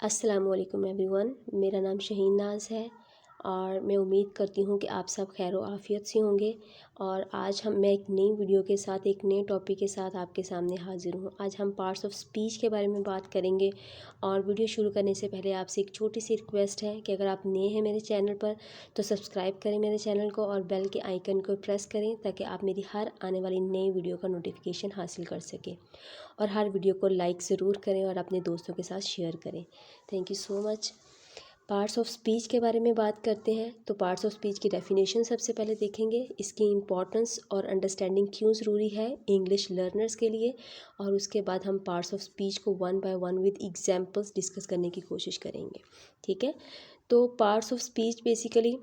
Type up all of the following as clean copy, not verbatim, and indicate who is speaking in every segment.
Speaker 1: अस्सलामुअलैकुम एवरीवन, मेरा नाम शहीन नाज है और मैं उम्मीद करती हूँ कि आप सब खैर व आफ़ियत से होंगे। और आज मैं एक नई वीडियो के साथ, एक नए टॉपिक के साथ आपके सामने हाज़िर हूँ। आज हम पार्ट्स ऑफ स्पीच के बारे में बात करेंगे। और वीडियो शुरू करने से पहले आपसे एक छोटी सी रिक्वेस्ट है कि अगर आप नए हैं मेरे चैनल पर तो सब्सक्राइब करें मेरे चैनल को और बेल के आइकन को प्रेस करें ताकि आप मेरी हर आने वाली नई वीडियो का नोटिफिकेशन हासिल कर सकें। और हर वीडियो को लाइक ज़रूर करें और अपने दोस्तों के साथ शेयर करें। Thank you so much. Parts of speech के बारे में बात करते हैं तो पार्ट्स ऑफ स्पीच की डेफिनेशन सबसे पहले देखेंगे, इसकी इंपॉर्टेंस और अंडरस्टैंडिंग क्यों ज़रूरी है इंग्लिश लर्नर्स के लिए। और उसके बाद हम पार्ट्स ऑफ स्पीच को one by one with examples discuss करने की कोशिश करेंगे। ठीक है, तो पार्ट्स ऑफ स्पीच बेसिकली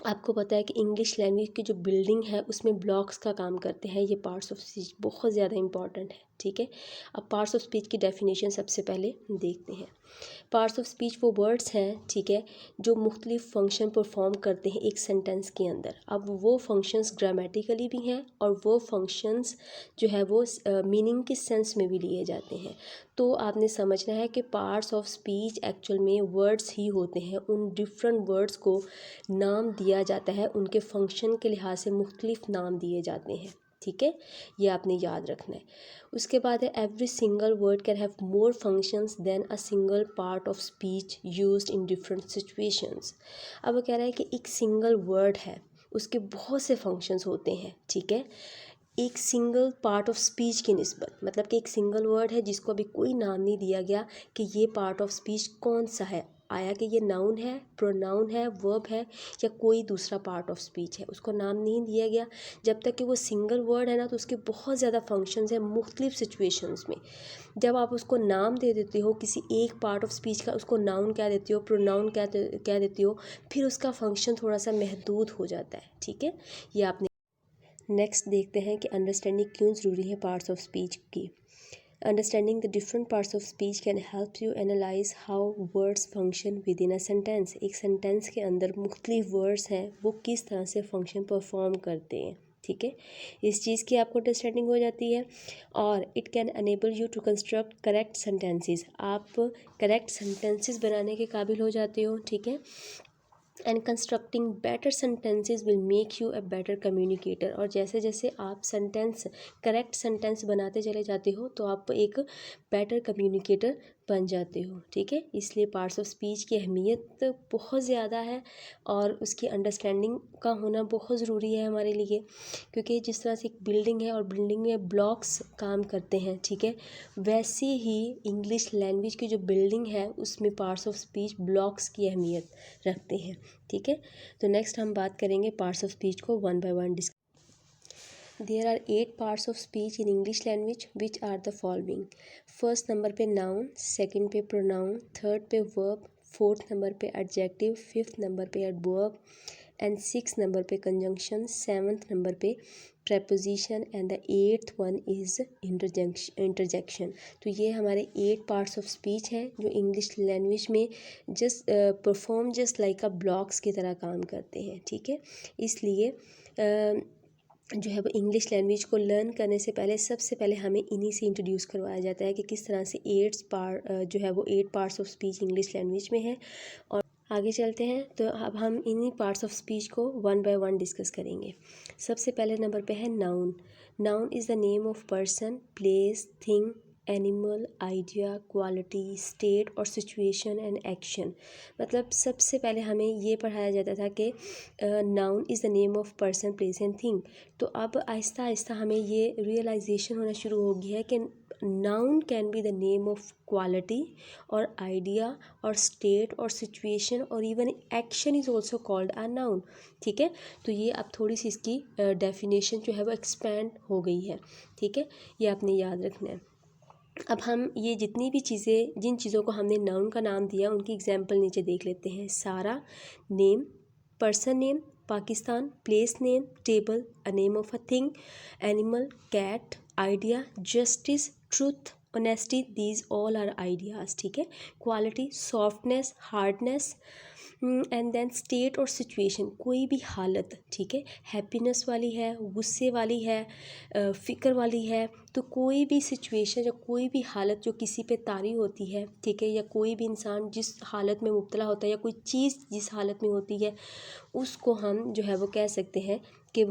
Speaker 1: आपको पता है कि इंग्लिश लैंग्वेज की जो बिल्डिंग है उसमें ब्लॉक्स का काम करते हैं। ये पार्ट्स ऑफ स्पीच बहुत ज़्यादा इंपॉर्टेंट है। ठीक है, अब पार्ट्स ऑफ स्पीच की डेफिनेशन सबसे पहले देखते हैं। पार्ट्स ऑफ स्पीच वो वर्ड्स हैं, ठीक है, जो मुख्तलिफ फंक्शन परफॉर्म करते हैं एक सेंटेंस के अंदर। अब वो फंक्शंस ग्रामेटिकली भी हैं और वो फंक्शंस जो है वो मीनिंग के सेंस में भी लिए जाते हैं। तो आपने समझना है कि पार्ट्स ऑफ स्पीच एक्चुअल में वर्ड्स ही होते हैं। उन डिफरेंट वर्ड्स को नाम दिया जाता है, उनके फंक्शन के लिहाज से मुख्तलिफ नाम दिए जाते हैं। ठीक है, ये आपने याद रखना है। उसके बाद है every single word can have more functions than a single part of speech used in different situations. अब वो कह रहा है कि एक सिंगल वर्ड है, उसके बहुत से फंक्शंस होते हैं। ठीक है, एक सिंगल पार्ट ऑफ स्पीच की निस्बत, मतलब कि एक सिंगल वर्ड है जिसको अभी कोई नाम नहीं दिया गया कि ये पार्ट ऑफ स्पीच कौन सा है, आया कि ये नाउन है, प्रोनाउन है, वर्ब है या कोई दूसरा पार्ट ऑफ स्पीच है, उसको नाम नहीं दिया गया। जब तक कि वो सिंगल वर्ड है ना, तो उसके बहुत ज़्यादा फंक्शंस हैं मुख्तलिफ सिचुएशंस में। जब आप उसको नाम दे देते हो किसी एक पार्ट ऑफ स्पीच का, उसको नाउन कह देते हो, प्रोनाउन कह देते हो, फिर उसका फंक्शन थोड़ा सा महदूद हो जाता है। ठीक है, ये आपने नेक्स्ट देखते हैं कि अंडरस्टैंडिंग क्यों ज़रूरी है पार्ट्स ऑफ स्पीच की। Understanding the different parts of speech can help you analyse how words function with in a sentence. एक सेंटेंस के अंदर मुख्तलिफ वर्ड्स हैं, वो किस तरह से फंक्शन परफॉर्म करते हैं। ठीक है, इस चीज़ की आपको अंडरस्टैंडिंग हो जाती है। और it can enable you to construct correct sentences. आप करेक्ट सेंटेंसेस बनाने के काबिल हो जाते हो। ठीक है, and constructing better sentences will make you a better communicator. और जैसे जैसे आप करेक्ट सेंटेंस बनाते चले जाते हो तो आप एक बेटर कम्युनिकेटर बन जाते हो। ठीक है, इसलिए पार्ट्स ऑफ स्पीच की अहमियत बहुत ज़्यादा है और उसकी अंडरस्टैंडिंग का होना बहुत ज़रूरी है हमारे लिए, क्योंकि जिस तरह से एक बिल्डिंग है और बिल्डिंग में ब्लॉक्स काम करते हैं, ठीक है, वैसे ही इंग्लिश लैंग्वेज की जो बिल्डिंग है उसमें पार्ट्स ऑफ स्पीच ब्लॉक्स की अहमियत रखते हैं। ठीक है, तो नेक्स्ट हम बात करेंगे पार्ट्स ऑफ स्पीच को one by one discuss. There are 8 parts of speech in English language which are the following. First number पे नाउन, सेकंड पे प्रोनाउन, थर्ड पे वर्ब, फोर्थ नंबर पे एडजेक्टिव, फिफ्थ नंबर पे adverb and six number पे conjunction, seventh number पे preposition and the eighth one is interjection. तो ये हमारे 8 पार्ट्स ऑफ स्पीच हैं जो इंग्लिश लैंग्वेज में जस्ट परफॉर्म जस्ट लाइक अ ब्लॉक्स की तरह काम करते हैं। ठीक है, इसलिए जो है वो इंग्लिश लैंग्वेज को लर्न करने से पहले सबसे पहले हमें इन्हीं से इंट्रोड्यूस करवाया जाता है कि किस तरह से 8 parts of speech English language में है। और आगे चलते हैं तो अब हम इन्हीं पार्ट्स ऑफ स्पीच को वन बाय वन डिस्कस करेंगे। सबसे पहले नंबर पे है noun. Noun is the name of person, place, thing, animal, idea, quality, state और सिचुएशन एंड एक्शन। मतलब सबसे पहले हमें ये पढ़ाया जाता था कि noun is the name of person, place and thing. तो अब आहिस्ता आहिस्ता हमें ये रियलाइजेशन होना शुरू हो गया है कि noun can be the name of quality और आइडिया और स्टेट और सिचुएशन और even action is also called a noun. ठीक है, तो ये अब थोड़ी सी इसकी डेफिनेशन जो है वो एक्सपैंड हो गई है। ठीक है, ये आपने याद रखना है। अब हम ये जितनी भी चीज़ें, जिन चीज़ों को हमने नाउन का नाम दिया उनकी एग्जाम्पल नीचे देख लेते हैं। Sara, name, person name, Pakistan, place name, table, a name of a thing, animal, cat, idea, justice, truth, honesty, these all are ideas, ठीक है। Quality, softness, hardness, and then state और सिचुएशन, कोई भी हालत, ठीक है। हैप्पीनेस वाली है, गुस्से वाली है, फ़िक्र वाली है, तो कोई भी सिचुएशन या कोई भी हालत जो किसी पे तारी होती है, ठीक है, या कोई भी इंसान जिस हालत में मुब्तला होता है या कोई चीज़ जिस हालत में होती है, उसको हम जो है वो कह सकते हैं कि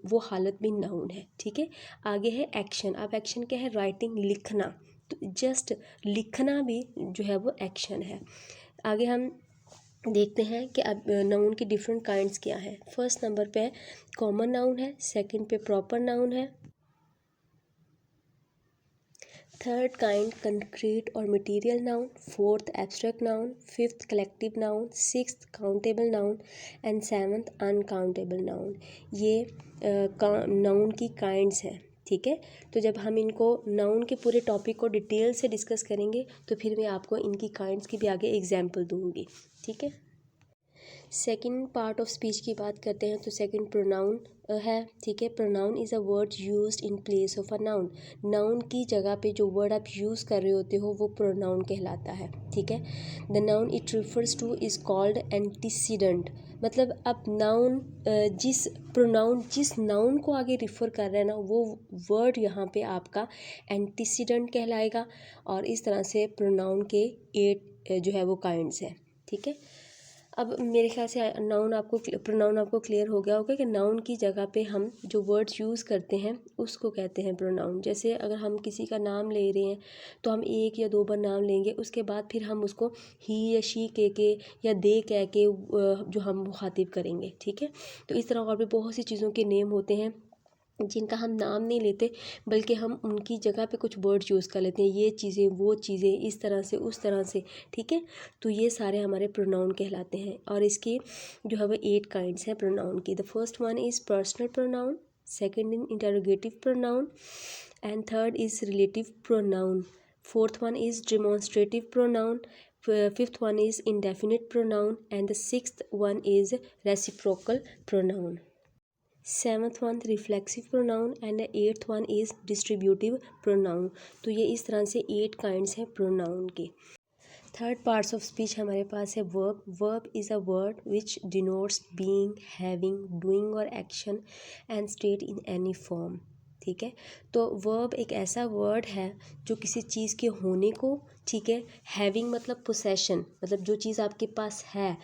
Speaker 1: वो हालत भी नाउन है, ठीक है। आगे है एक्शन। अब एक्शन क्या है? राइटिंग, लिखना। तो जस्ट लिखना भी जो है वो एक्शन है। आगे हम देखते हैं कि अब नाउन की डिफरेंट काइंड्स क्या है। फर्स्ट नंबर पे कॉमन नाउन है, सेकंड पे प्रॉपर नाउन है, थर्ड काइंड कंक्रीट और material noun, fourth abstract noun, fifth collective noun, sixth countable noun and seventh uncountable noun. ये नाउन की काइंड्स हैं, ठीक है। तो जब हम इनको नाउन के पूरे टॉपिक को डिटेल से डिस्कस करेंगे तो फिर मैं आपको इनकी काइंड्स की भी आगे एग्जाम्पल दूंगी, ठीक है। सेकंड पार्ट ऑफ स्पीच की बात करते हैं तो सेकंड प्रोनाउन है, ठीक है। Pronoun is a word used in place of a noun. Noun की जगह पे जो वर्ड आप यूज़ कर रहे होते हो वो प्रोनाउन कहलाता है, ठीक है। The noun it refers two is called antecedent. मतलब अब नाउन जिस नाउन को आगे रिफ़र कर रहा है ना, वो वर्ड यहाँ पे आपका एंटीसीडेंट कहलाएगा। और इस तरह से प्रोनाउन के 8 जो है वो काइंड्स हैं, ठीक है। अब मेरे ख्याल से प्रोनाउन आपको क्लियर हो गया होगा कि नाउन की जगह पे हम जो वर्ड्स यूज़ करते हैं उसको कहते हैं प्रोनाउन। जैसे अगर हम किसी का नाम ले रहे हैं तो हम एक या दो बार नाम लेंगे, उसके बाद फिर हम उसको ही या शी कह के या दे कह के जो हम मुखातिब करेंगे, ठीक है। तो इस तरह और भी बहुत सी चीज़ों के नेम होते हैं जिनका हम नाम नहीं लेते, बल्कि हम उनकी जगह पे कुछ वर्ड्स यूज़ कर लेते हैं, ये चीज़ें वो चीज़ें, इस तरह से उस तरह से, ठीक है। तो ये सारे हमारे प्रोनाउन कहलाते हैं। और इसकी जो है वो 8 काइंड्स हैं प्रोनाउन की। The first one is personal pronoun, second in interrogative pronoun, and third is relative pronoun, fourth one is demonstrative pronoun, fifth one is indefinite pronoun, and the sixth one is reciprocal pronoun, seventh one reflexive pronoun, and the eighth one is distributive pronoun. तो ये इस तरह से 8 kinds हैं pronoun के। Third parts of speech हमारे पास है verb. Verb is a word which denotes being, having, doing और action and state in any form, ठीक है। तो वर्ब एक ऐसा वर्ड है जो किसी चीज़ के होने को, ठीक है, हैविंग मतलब पोसेशन, मतलब जो चीज़ आपके पास है,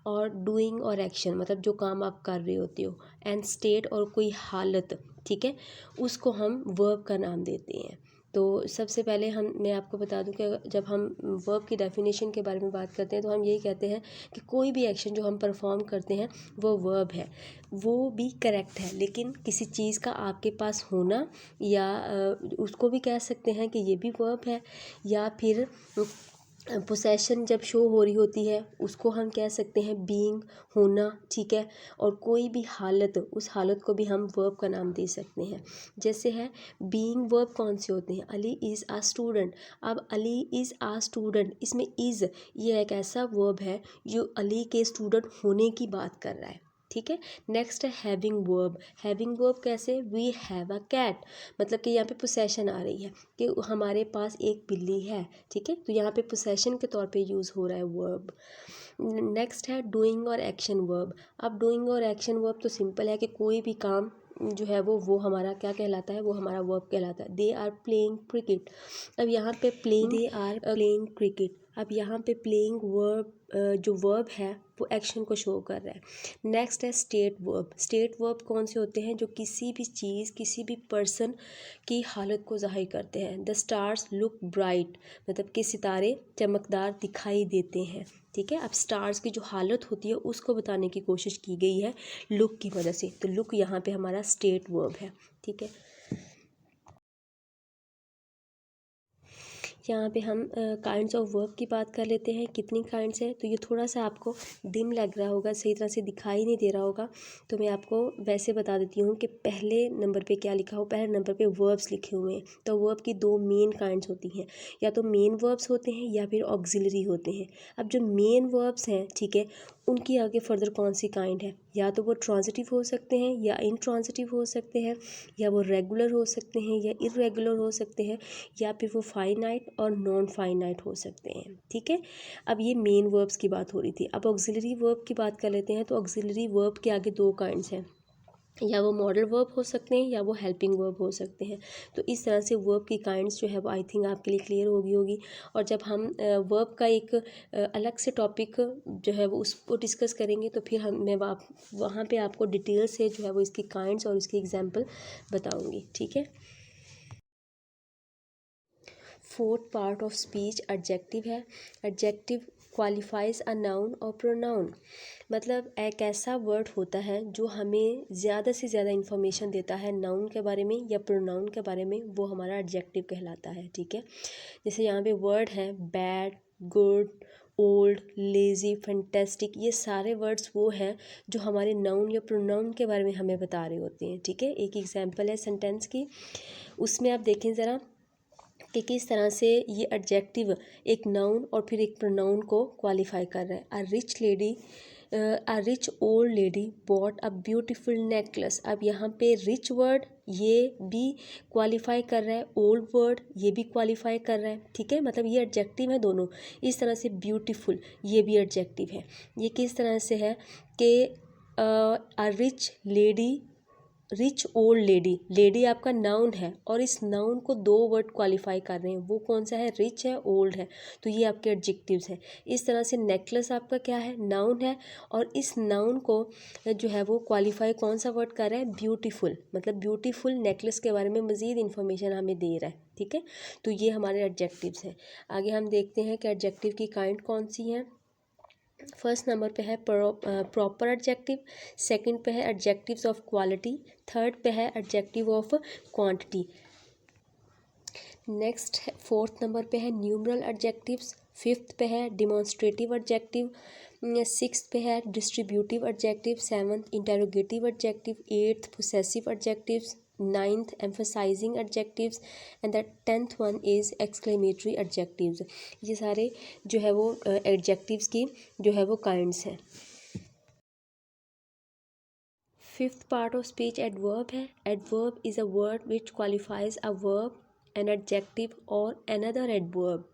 Speaker 1: और डूइंग और एक्शन मतलब जो काम आप कर रहे होते हो, एंड स्टेट और कोई हालत, ठीक है, उसको हम वर्ब का नाम देते हैं। तो सबसे पहले मैं आपको बता दूं कि जब हम वर्ब की डेफिनेशन के बारे में बात करते हैं तो हम यही कहते हैं कि कोई भी एक्शन जो हम परफॉर्म करते हैं वो वर्ब है। वो भी करेक्ट है, लेकिन किसी चीज़ का आपके पास होना या उसको भी कह सकते हैं कि ये भी वर्ब है, या फिर पोसेशन जब शो हो रही होती है उसको हम कह सकते हैं बीइंग, होना, ठीक है। और कोई भी हालत, उस हालत को भी हम वर्ब का नाम दे सकते हैं। जैसे है बीइंग वर्ब कौन से होते हैं? Ali is a student. अब अली इज़ आ स्टूडेंट, इसमें इज़ ये एक ऐसा वर्ब है जो अली के स्टूडेंट होने की बात कर रहा है, ठीक है। नेक्स्ट है हैविंग वर्ब। हैविंग वर्ब कैसे? वी हैव अ कैट, मतलब कि यहाँ पे पोसेशन आ रही है कि हमारे पास एक बिल्ली है, ठीक है। तो यहाँ पे पोसेशन के तौर पे यूज़ हो रहा है वर्ब। नेक्स्ट है डूइंग और एक्शन वर्ब। अब डूइंग और एक्शन वर्ब तो सिंपल है कि कोई भी काम जो है वो हमारा क्या कहलाता है? वो हमारा वर्ब कहलाता है। They are playing cricket. अब यहाँ पे दे आर प्लेइंग क्रिकेट, अब यहाँ पे प्लेइंग वर्ब जो वर्ब है वो एक्शन को शो कर रहा है। नेक्स्ट है स्टेट वर्ब। स्टेट वर्ब कौन से होते हैं? जो किसी भी चीज़, किसी भी पर्सन की हालत को ज़ाहिर करते हैं। द स्टार्स लुक ब्राइट, मतलब कि सितारे चमकदार दिखाई देते हैं, ठीक है। अब स्टार्स की जो हालत होती है उसको बताने की कोशिश की गई है लुक की वजह से, तो लुक यहाँ पे हमारा स्टेट वर्ब है, ठीक है। यहाँ पे हम काइंड्स ऑफ वर्ब की बात कर लेते हैं। कितनी काइंड्स है? तो ये थोड़ा सा आपको डिम लग रहा होगा, सही तरह से दिखाई नहीं दे रहा होगा, तो मैं आपको वैसे बता देती हूँ कि पहले नंबर पे क्या लिखा हो। पहले नंबर पे वर्ब्स लिखे हुए हैं। तो वर्ब की 2 मेन काइंड्स होती हैं, या तो मेन वर्ब्स होते हैं या फिर ऑक्सिलरी होते हैं। अब जो मेन वर्ब्स हैं, ठीक है, उनकी आगे फर्दर कौन सी काइंड है, या तो वो ट्रांजिटिव हो सकते हैं या इनट्रांजिटिव हो सकते हैं, या वो रेगुलर हो सकते हैं या इर्रेगुलर हो सकते हैं, या फिर वो फाइनाइट और नॉन फाइनाइट हो सकते हैं। ठीक है, अब ये मेन वर्ब्स की बात हो रही थी। अब ऑक्सिलरी वर्ब की बात कर लेते हैं। तो ऑक्सिलरी वर्ब के आगे दो काइंड्स हैं, या वो मॉडल वर्ब हो सकते हैं या वो हेल्पिंग वर्ब हो सकते हैं। तो इस तरह से वर्ब की काइंड्स जो है वो आई थिंक आपके लिए क्लियर होगी। और जब हम वर्ब का एक अलग से टॉपिक जो है वो उसको डिस्कस करेंगे तो फिर मैं वहाँ पे आपको डिटेल से जो है वो इसकी काइंड्स और इसकी एग्जांपल बताऊँगी। ठीक है, fourth part of speech adjective है। एडजेक्टिव क्वालिफाइज अ नाउन और प्रोनाउन। मतलब एक ऐसा वर्ड होता है जो हमें ज़्यादा से ज़्यादा इन्फॉर्मेशन देता है नाउन के बारे में या प्रोनाउन के बारे में, वो हमारा एडजेक्टिव कहलाता है। ठीक है, जैसे यहाँ पे वर्ड है bad, good, old, lazy, fantastic, ये सारे वर्ड्स वो हैं जो हमारे नाउन या प्रोनाउन के बारे में हमें बता रहे होते हैं। ठीक है, एक एग्जांपल है सेंटेंस की, उसमें आप देखें ज़रा कि किस तरह से ये एडजेक्टिव एक नाउन और फिर एक प्रोनाउन को क्वालिफाई कर रहा है। A rich old lady bought a beautiful necklace. अब यहाँ पे रिच वर्ड ये भी क्वालिफाई कर रहा है, ओल्ड वर्ड ये भी क्वालिफाई कर रहा है। ठीक है, मतलब ये एडजेक्टिव है दोनों। इस तरह से ब्यूटीफुल ये भी एडजेक्टिव है। ये किस तरह से है कि a rich lady, rich old lady, lady आपका नाउन है और इस नाउन को दो वर्ड क्वालिफाई कर रहे हैं, वो कौन सा है, रिच है, ओल्ड है, तो ये आपके एडजेक्टिव्स हैं। इस तरह से नेकलेस आपका क्या है, नाउन है और इस नाउन को जो है वो क्वालिफाई कौन सा वर्ड कर रहा है, ब्यूटीफुल, मतलब ब्यूटीफुल नेकलेस के बारे में मज़ीद इन्फॉर्मेशन हमें दे रहा है। ठीक है, तो ये हमारे एडजेक्टिव्स हैं। आगे हम देखते हैं कि एडजेक्टिव की काइंड कौन सी हैं। फर्स्ट नंबर पे है प्रॉपर एडजेक्टिव, सेकंड पे है एडजेक्टिव्स ऑफ क्वालिटी, थर्ड पे है adjective of quantity. Next fourth number पे है न्यूमरल एडजेक्टिव्स, फिफ्थ पे है डिमॉन्स्ट्रेटिव एडजेक्टिव, सिक्स्थ पे है distributive adjective, seventh interrogative adjective, eighth possessive adjectives, ninth emphasising adjectives and the 10th one is exclamatory adjectives. ये सारे जो है वो एडजेक्टिव्स की जो है वो काइंड्स हैं। Fifth part of speech adverb है। Adverb is a word which qualifies a verb, an adjective और अनदर एडवर्ब।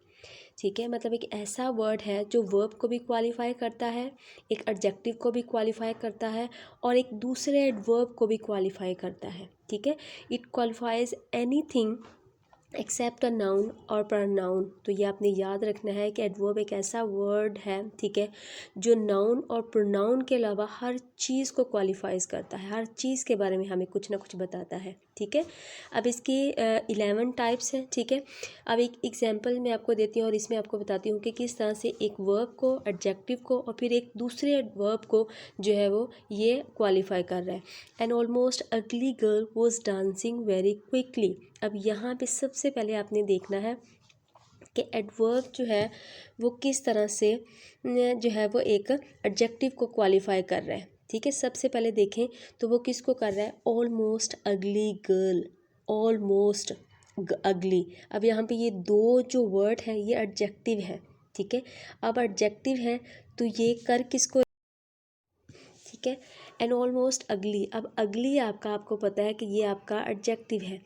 Speaker 1: ठीक है, मतलब एक ऐसा वर्ड है जो वर्ब को भी क्वालिफाई करता है, एक एडजेक्टिव को भी क्वालिफाई करता है और एक दूसरे एडवर्ब को भी क्वालिफाई करता है। ठीक है, it qualifies anything accept a noun और प्रोनाउन। तो ये आपने याद रखना है कि एडवर्ब एक ऐसा वर्ड है, ठीक है, जो नाउन और प्रोनाउन के अलावा हर चीज़ को क्वालिफाइज करता है, हर चीज़ के बारे में हमें कुछ ना कुछ बताता है। ठीक है, अब इसकी 11 टाइप्स हैं। ठीक है, अब एक एग्जांपल मैं आपको देती हूँ और इसमें आपको बताती हूँ कि किस तरह से एक वर्ब को, एडजेक्टिव को और फिर एक दूसरे वर्ब को जो है वो ये क्वालिफाई कर रहा है। एन ऑलमोस्ट अगली girl was dancing very quickly. अब यहाँ पे सबसे पहले आपने देखना है कि एडवर्ब जो है वो किस तरह से जो है वो एक एडजेक्टिव को क्वालिफाई कर रहा है। ठीक है, सबसे पहले देखें तो वो किसको कर रहा है, ऑलमोस्ट अगली गर्ल, ऑलमोस्ट अगली। अब यहाँ पे ये दो जो वर्ड हैं ये एडजेक्टिव है। ठीक है, अब एडजेक्टिव है तो ये कर किसको, ठीक है, एंड ऑलमोस्ट अगली। अब अगली आपको पता है कि ये आपका एडजेक्टिव है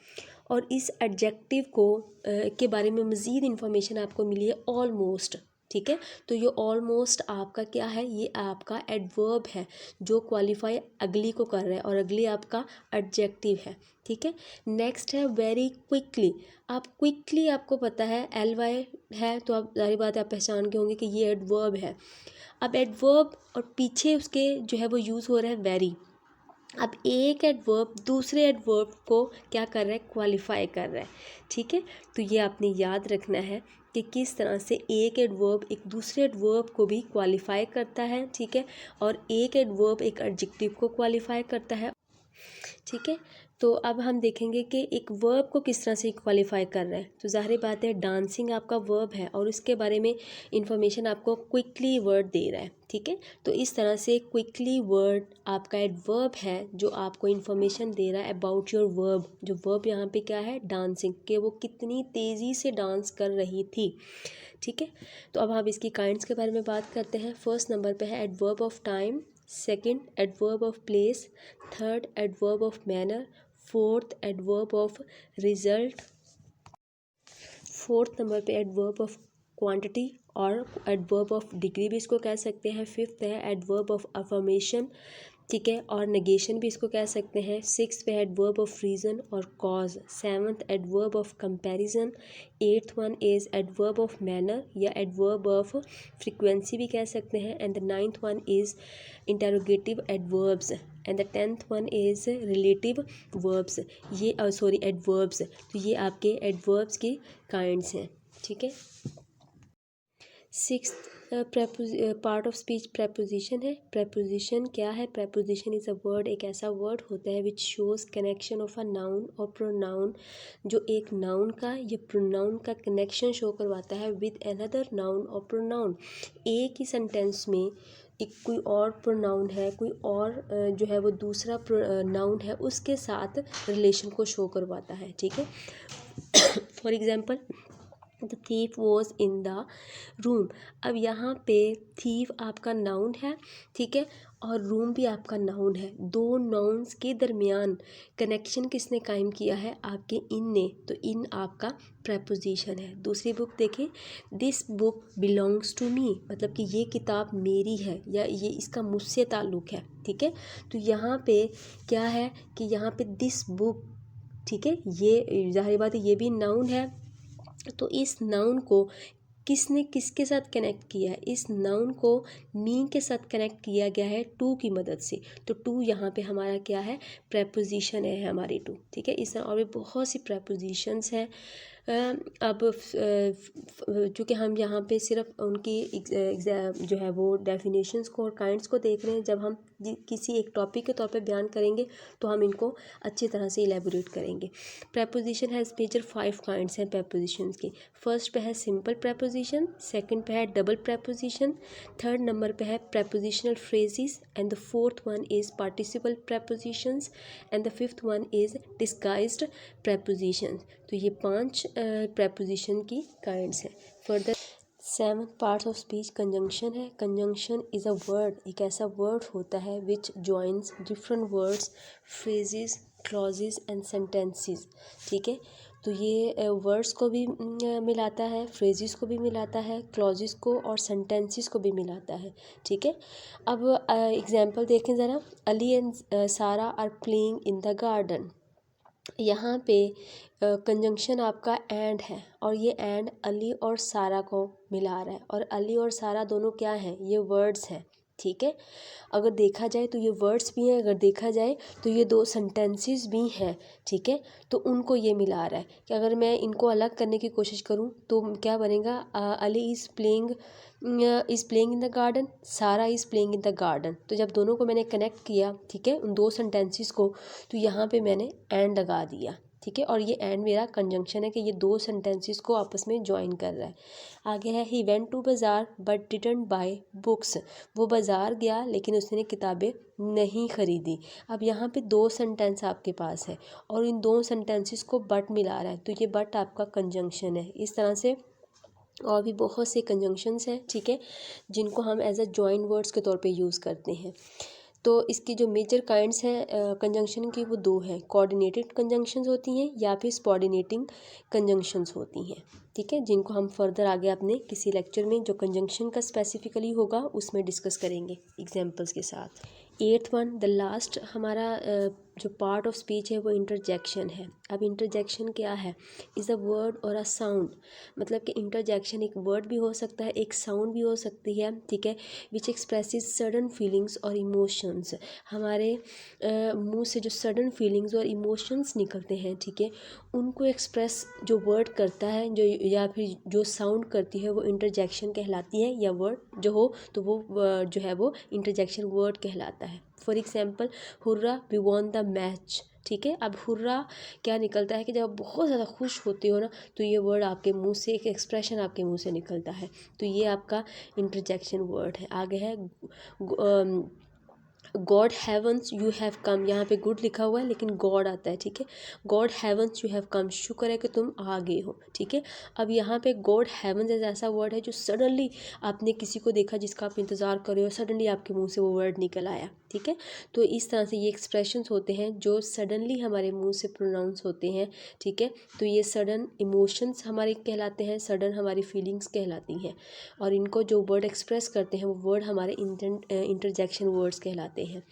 Speaker 1: और इस एडजेक्टिव को के बारे में मज़ीद इन्फॉर्मेशन आपको मिली है ऑलमोस्ट। ठीक है, तो ये ऑलमोस्ट आपका क्या है, ये आपका एडवर्ब है जो क्वालिफाई अगली को कर रहा है और अगली आपका एडजेक्टिव है। ठीक है, नेक्स्ट है वेरी क्विकली। आप क्विकली आपको पता है ly है तो आप जारी बात है आप पहचान के होंगे कि ये एडवर्ब है। अब एडवर्ब और पीछे उसके जो है वो यूज़ हो रहा है वेरी। अब एक एडवर्ब दूसरे एडवर्ब को क्या कर रहा है, क्वालिफाई कर रहा है। ठीक है, तो ये आपने याद रखना है कि किस तरह से एक एडवर्ब एक दूसरे एडवर्ब को भी क्वालिफाई करता है। ठीक है, और एक एडवर्ब एक एडजेक्टिव को क्वालिफाई करता है। ठीक है, तो अब हम देखेंगे कि एक वर्ब को किस तरह से क्वालिफाई कर रहा है। तो ज़ाहिर बात है डांसिंग आपका वर्ब है और उसके बारे में इंफॉर्मेशन आपको क्विकली वर्ड दे रहा है, ठीक है। तो इस तरह से क्विकली वर्ड आपका एडवर्ब है जो आपको इंफॉर्मेशन दे रहा है अबाउट योर वर्ब। जो वर्ब यहाँ पे क्या है, डांसिंग, कि वो कितनी तेज़ी से डांस कर रही थी, ठीक है। तो अब हम इसकी काइंड्स के बारे में बात करते हैं। फर्स्ट नंबर पे है adverb of time, second adverb of place, third adverb of manner, fourth adverb of result, fourth number पे एडवर्ब ऑफ क्वांटिटी और एडवर्ब ऑफ डिग्री भी इसको कह सकते हैं। फिफ्थ है एडवर्ब ऑफ अफर्मेशन, ठीक है, और नेगेशन भी इसको कह सकते हैं। सिक्स पे एडवर्ब ऑफ रीज़न और cause, seventh adverb of comparison, eighth one is adverb of manner या एडवर्ब ऑफ फ्रीक्वेंसी भी कह सकते हैं, and the ninth one is interrogative adverbs, and the tenth one is relative verbs, ये adverbs. तो ये आपके एडवर्ब्स की काइंड्स हैं, ठीक है। Sixth part of speech preposition है। प्रेपोजिशन क्या है? प्रेपोजिशन इज़ अ वर्ड, एक ऐसा वर्ड होता है which shows connection of a noun और प्रोनाउन, जो एक नाउन का या प्रोनाउन का कनेक्शन शो करवाता है विद अनदर नाउन और प्रोनाउन। एक ही सेंटेंस में एक कोई और प्रोनाउन है, कोई और जो है वो दूसरा नाउन है, उसके साथ रिलेशन को शो करवाता है, ठीक है। For example the thief was in the room. अब यहाँ पे थीफ आपका नाउन है, ठीक है, और रूम भी आपका नाउन है। दो नाउन्स के दरमियान कनेक्शन किसने कायम किया है? आपके इन ने। तो इन आपका प्रेपोजिशन है। दूसरी बुक देखें, this book belongs to me, मतलब कि ये किताब मेरी है या ये इसका मुझसे ताल्लुक़ है, ठीक है। तो यहाँ पे क्या है कि यहाँ पे दिस बुक, ठीक है, ये ज़ाहिर बात है ये भी नाउन है। तो इस नाउन को किसने किसके साथ कनेक्ट किया है? इस नाउन को मी के साथ कनेक्ट किया गया है टू की मदद से। तो टू यहाँ पे हमारा क्या है? प्रेपोजिशन है हमारी टू, ठीक है। इस तरह और भी बहुत सी प्रेपोजिशंस हैं। अब चूँकि हम यहाँ पे सिर्फ उनकी जो है वो डेफिनेशंस को और काइंड्स को देख रहे हैं, जब हम किसी एक टॉपिक के तौर पे बयान करेंगे तो हम इनको अच्छी तरह से इलेबोरेट करेंगे। प्रेपोजिशन हैज़ मेजर 5 काइंड्स हैं प्रेपोजिशंस की। फर्स्ट पे है सिंपल प्रेपोजिशन, सेकंड पे है डबल प्रेपोजिशन, थर्ड नंबर पे है prepositional phrases, and the fourth one is participle prepositions, and the fifth one is disguised prepositions. तो ये 5 प्रेपोजिशन की काइंड्स हैं। Further seven parts of speech conjunction है। Conjunction is a word, एक ऐसा word होता है which joins different words, phrases, clauses and sentences, ठीक है। तो ये वर्ड्स को भी मिलाता है, फ्रेजेस को भी मिलाता है, क्लॉजेस को और सेंटेंसेस को भी मिलाता है, ठीक है। अब एग्जांपल देखें ज़रा। Ali and Sara are playing in the garden. यहाँ पे कंजंक्शन आपका एंड है और ये एंड अली और सारा को मिला रहा है, और अली और सारा दोनों क्या हैं? ये वर्ड्स हैं, ठीक है। अगर देखा जाए तो ये वर्ड्स भी हैं, अगर देखा जाए तो ये दो सेंटेंसेस भी हैं, ठीक है। तो उनको ये मिला रहा है कि अगर मैं इनको अलग करने की कोशिश करूँ तो क्या बनेगा? Ali is playing in the garden, Sara is playing in the garden. तो जब दोनों को मैंने कनेक्ट किया, ठीक है, उन दो सेंटेंसेस को, तो यहाँ पे मैंने एंड लगा दिया, ठीक है। और ये एंड मेरा कंजंक्शन है कि ये दो सेंटेंसेस को आपस में ज्वाइन कर रहा है। आगे है ही वेंट टू बाज़ार बट डिडंट बाय बुक्स। वो बाज़ार गया लेकिन उसने किताबें नहीं ख़रीदी। अब यहाँ पे दो सेंटेंस आपके पास है और इन दो सेंटेंसेस को बट मिला रहा है, तो ये बट आपका कंजंक्शन है। इस तरह से और भी बहुत से कंजंक्शंस हैं, ठीक है, जिनको हम एज अ जॉइंट वर्ड्स के तौर पे यूज़ करते हैं। तो इसकी जो मेजर काइंड्स हैं कंजंक्शन की वो दो हैं। कोऑर्डिनेटेड कंजंक्शंस होती हैं या फिर सबऑर्डिनेटिंग कंजंक्शंस होती हैं, ठीक है, जिनको हम फर्दर आगे अपने किसी लेक्चर में जो कंजंक्शन का स्पेसिफिकली होगा उसमें डिस्कस करेंगे एग्जांपल्स के साथ। एट्थ वन, द लास्ट हमारा जो पार्ट ऑफ स्पीच है वो इंटरजेक्शन है। अब इंटरजेक्शन क्या है? इज़ अ वर्ड और अ साउंड, मतलब कि इंटरजेक्शन एक वर्ड भी हो सकता है, एक साउंड भी हो सकती है, ठीक है, विच एक्सप्रेसिस सडन फीलिंग्स और इमोशंस। हमारे मुंह से जो सडन फीलिंग्स और इमोशंस निकलते हैं, ठीक है, उनको एक्सप्रेस जो वर्ड करता है, जो या फिर जो साउंड करती है, वो इंटरजेक्शन कहलाती है, या वर्ड जो हो तो वो जो है वो इंटरजेक्शन वर्ड कहलाता है। For example, hurrah we won the match, ठीक है। अब हुर्रा क्या निकलता है कि जब आप बहुत ज़्यादा खुश होते हो ना, तो ये वर्ड आपके मुंह से, एक एक्सप्रेशन आपके मुंह से निकलता है, तो ये आपका इंटरजेक्शन वर्ड है। आगे है god heavens you have come, यहाँ पे गुड लिखा हुआ है लेकिन गॉड आता है, ठीक है। God heavens you have come, शुक्र है कि तुम आ गए हो, ठीक है। अब यहाँ पे गॉड हेवंस ऐसा वर्ड है जो सडनली आपने किसी को देखा जिसका आप इंतज़ार कर रहे हो, सडनली आपके मुंह से वो वर्ड निकल आया, ठीक है। तो इस तरह से ये एक्सप्रेशंस होते हैं जो सडनली हमारे मुंह से प्रोनाउंस होते हैं, ठीक है। तो ये सडन इमोशंस हमारे कहलाते हैं, सडन हमारी फीलिंग्स कहलाती हैं, और इनको जो वर्ड एक्सप्रेस करते हैं वो वर्ड हमारे इंटरजेक्शन वर्ड्स कहलाते हैं।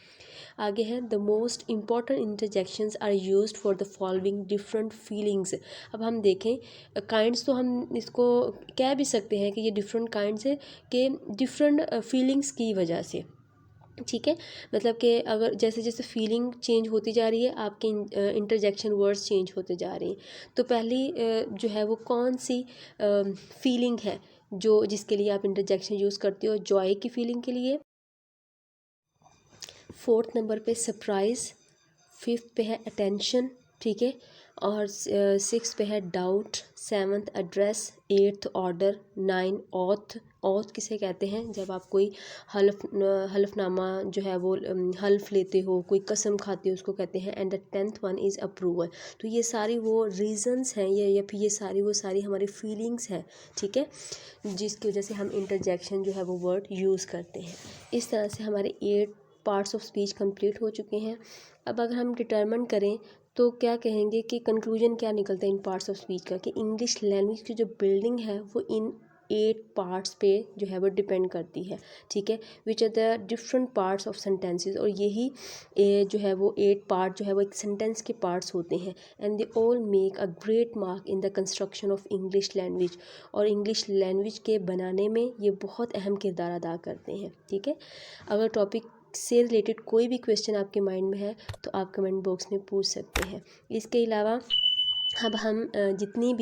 Speaker 1: आगे है the most important interjections are used for the following different feelings. अब हम देखें काइंड्स, तो हम इसको कह भी सकते हैं कि ये डिफरेंट काइंड्स है कि डिफरेंट फीलिंग्स की वजह से, ठीक है। मतलब कि अगर जैसे जैसे फीलिंग चेंज होती जा रही है, आपके इंटरजेक्शन वर्ड्स चेंज होते जा रहे हैं। तो पहली जो है वो कौन सी फीलिंग है जो जिसके लिए आप इंटरजेक्शन यूज़ करते हो? जॉय की फीलिंग के लिए। फोर्थ नंबर पे सरप्राइज़, फिफ्थ पे है अटेंशन, ठीक है। और सिक्स पे है doubt, seventh address, eighth order, nine auth. Auth किसे कहते हैं? जब आप कोई हल्फनामा जो है वो हल्फ लेते हो, कोई कसम खाते हो, उसको कहते हैं। And the tenth one is approval. तो ये सारी वो रीजंस हैं, ये या फिर ये सारी हमारी फीलिंग्स हैं, ठीक है, जिसकी वजह से हम इंटरजेक्शन जो है वो वर्ड यूज़ करते हैं। इस तरह से हमारे 8 पार्ट्स ऑफ स्पीच कंप्लीट हो चुके हैं। अब अगर हम डिटरमिन करें तो क्या कहेंगे कि कंक्लूजन क्या निकलता है इन पार्ट्स ऑफ स्पीच का, कि इंग्लिश लैंग्वेज की जो बिल्डिंग है वो इन 8 पार्ट्स पे जो है वो डिपेंड करती है, ठीक है। Which are the different parts of sentences, और यही जो है वो 8 पार्ट जो है वो एक सेंटेंस के पार्ट्स होते हैं। And they all make a great mark in the construction of English language, और इंग्लिश लैंग्वेज के बनाने में ये बहुत अहम किरदार अदा करते हैं, ठीक है। अगर टॉपिक से रिलेटेड कोई भी क्वेश्चन आपके माइंड में है तो आप कमेंट बॉक्स में पूछ सकते हैं। इसके अलावा अब हम जितनी भी